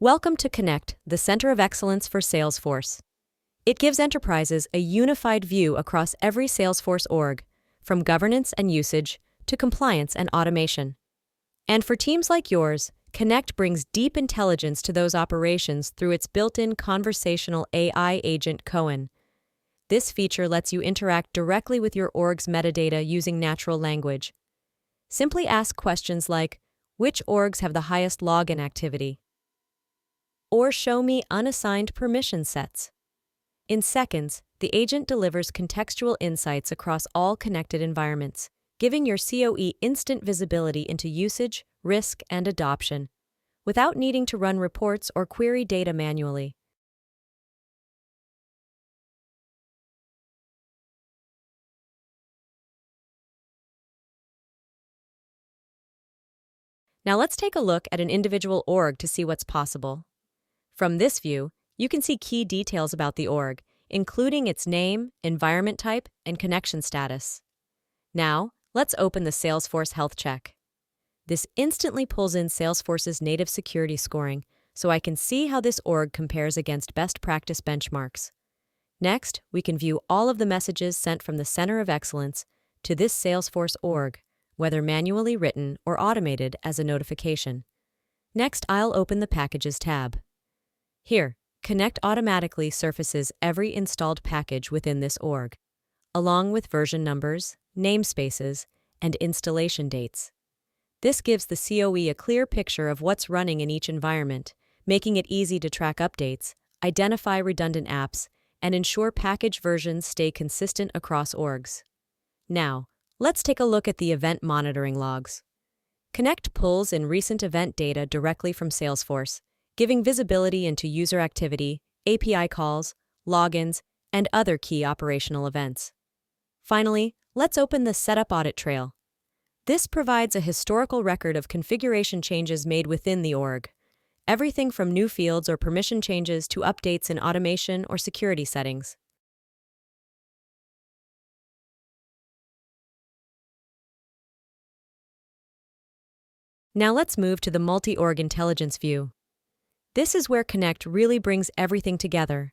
Welcome to Coennect, the Center of Excellence for Salesforce. It gives enterprises a unified view across every Salesforce org, from governance and usage to compliance and automation. And for teams like yours, Coennect brings deep intelligence to those operations through its built-in conversational AI agent Coen. This feature lets you interact directly with your org's metadata using natural language. Simply ask questions like, which orgs have the highest login activity? Or show me unassigned permission sets. In seconds, the agent delivers contextual insights across all connected environments, giving your COE instant visibility into usage, risk, and adoption, without needing to run reports or query data manually. Now let's take a look at an individual org to see what's possible. From this view, you can see key details about the org, including its name, environment type, and connection status. Now, let's open the Salesforce Health Check. This instantly pulls in Salesforce's native security scoring, so I can see how this org compares against best practice benchmarks. Next, we can view all of the messages sent from the Center of Excellence to this Salesforce org, whether manually written or automated as a notification. Next, I'll open the Packages tab. Here, Coennect automatically surfaces every installed package within this org, along with version numbers, namespaces, and installation dates. This gives the COE a clear picture of what's running in each environment, making it easy to track updates, identify redundant apps, and ensure package versions stay consistent across orgs. Now, let's take a look at the event monitoring logs. Coennect pulls in recent event data directly from Salesforce, giving visibility into user activity, API calls, logins, and other key operational events. Finally, let's open the Setup Audit Trail. This provides a historical record of configuration changes made within the org, everything from new fields or permission changes to updates in automation or security settings. Now let's move to the multi-org intelligence view. This is where Coennect really brings everything together.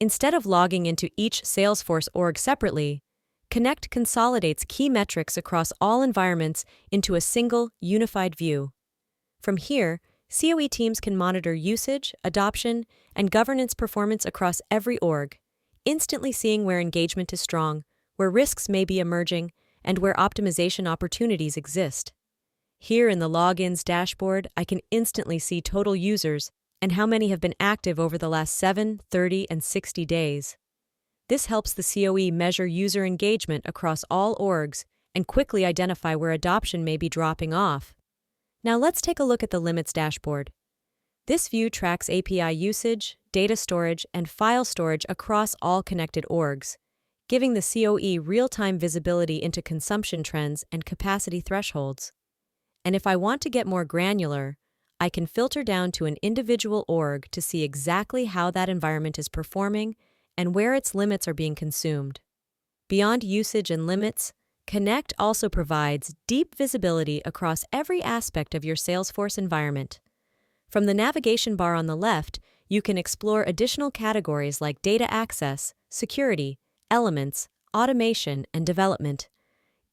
Instead of logging into each Salesforce org separately, Coennect consolidates key metrics across all environments into a single, unified view. From here, COE teams can monitor usage, adoption, and governance performance across every org, instantly seeing where engagement is strong, where risks may be emerging, and where optimization opportunities exist. Here in the Logins dashboard, I can instantly see total users and how many have been active over the last 7, 30, and 60 days. This helps the COE measure user engagement across all orgs and quickly identify where adoption may be dropping off. Now let's take a look at the Limits dashboard. This view tracks API usage, data storage, and file storage across all connected orgs, giving the COE real-time visibility into consumption trends and capacity thresholds. And if I want to get more granular, I can filter down to an individual org to see exactly how that environment is performing and where its limits are being consumed. Beyond usage and limits, Coennect also provides deep visibility across every aspect of your Salesforce environment. From the navigation bar on the left, you can explore additional categories like data access, security, elements, automation, and development,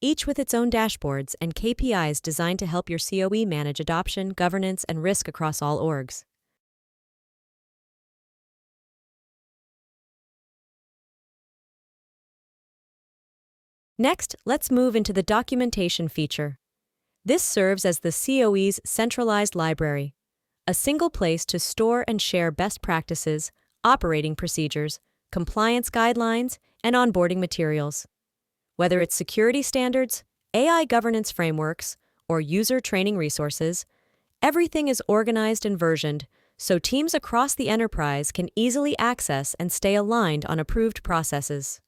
each with its own dashboards and KPIs designed to help your COE manage adoption, governance, and risk across all orgs. Next, let's move into the documentation feature. This serves as the COE's centralized library, a single place to store and share best practices, operating procedures, compliance guidelines, and onboarding materials. Whether it's security standards, AI governance frameworks, or user training resources, everything is organized and versioned so teams across the enterprise can easily access and stay aligned on approved processes.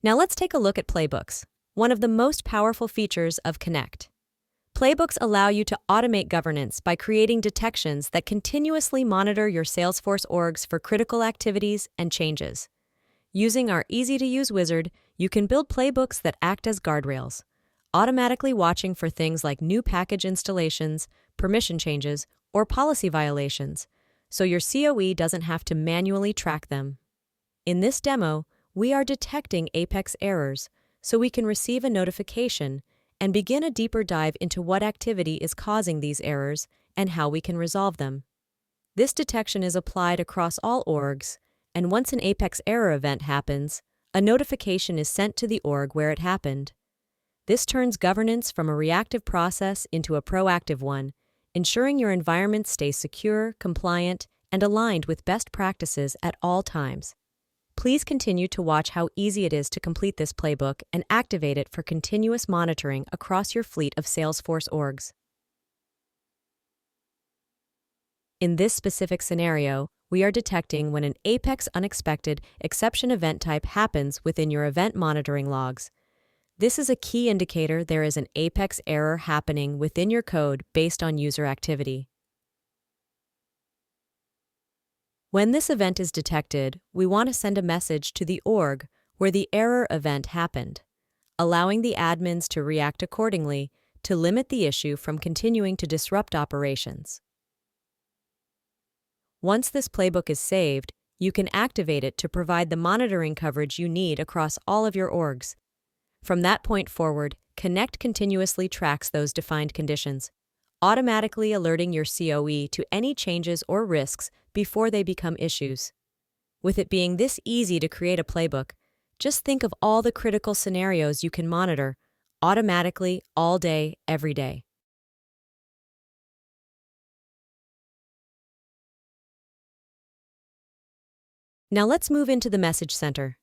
Now let's take a look at playbooks, one of the most powerful features of Coennect. Playbooks allow you to automate governance by creating detections that continuously monitor your Salesforce orgs for critical activities and changes. Using our easy-to-use wizard, you can build playbooks that act as guardrails, automatically watching for things like new package installations, permission changes, or policy violations, so your COE doesn't have to manually track them. In this demo, we are detecting Apex errors, so we can receive a notification and begin a deeper dive into what activity is causing these errors and how we can resolve them. This detection is applied across all orgs, and once an Apex error event happens, a notification is sent to the org where it happened. This turns governance from a reactive process into a proactive one, ensuring your environment stays secure, compliant, and aligned with best practices at all times. Please continue to watch how easy it is to complete this playbook and activate it for continuous monitoring across your fleet of Salesforce orgs. In this specific scenario, we are detecting when an Apex unexpected exception event type happens within your event monitoring logs. This is a key indicator there is an Apex error happening within your code based on user activity. When this event is detected, we want to send a message to the org where the error event happened, allowing the admins to react accordingly to limit the issue from continuing to disrupt operations. Once this playbook is saved, you can activate it to provide the monitoring coverage you need across all of your orgs. From that point forward, Coennect continuously tracks those defined conditions, automatically alerting your COE to any changes or risks before they become issues. With it being this easy to create a playbook, just think of all the critical scenarios you can monitor automatically all day, every day. Now let's move into the Message Center.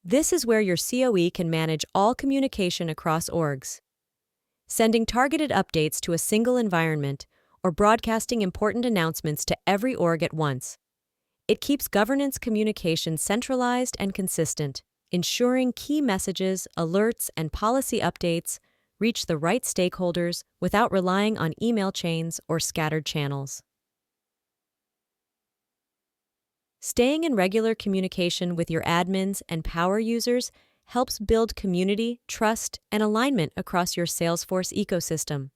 This is where your COE can manage all communication across orgs. Sending targeted updates to a single environment or broadcasting important announcements to every org at once. It keeps governance communication centralized and consistent, ensuring key messages, alerts, and policy updates reach the right stakeholders without relying on email chains or scattered channels. Staying in regular communication with your admins and power users helps build community, trust, and alignment across your Salesforce ecosystem.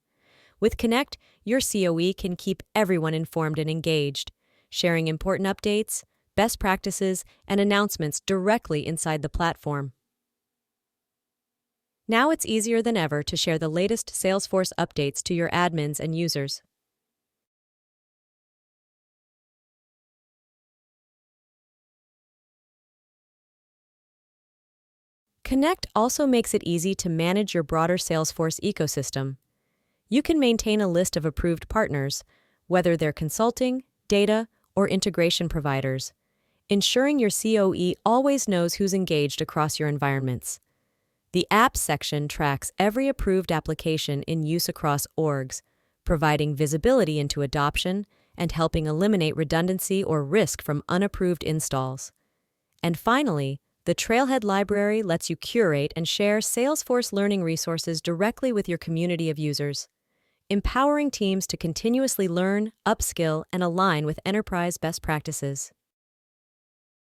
With Coennect, your COE can keep everyone informed and engaged, sharing important updates, best practices, and announcements directly inside the platform. Now it's easier than ever to share the latest Salesforce updates to your admins and users. Coennect also makes it easy to manage your broader Salesforce ecosystem. You can maintain a list of approved partners, whether they're consulting, data, or integration providers, ensuring your COE always knows who's engaged across your environments. The Apps section tracks every approved application in use across orgs, providing visibility into adoption and helping eliminate redundancy or risk from unapproved installs. And finally, the Trailhead library lets you curate and share Salesforce learning resources directly with your community of users, empowering teams to continuously learn, upskill, and align with enterprise best practices.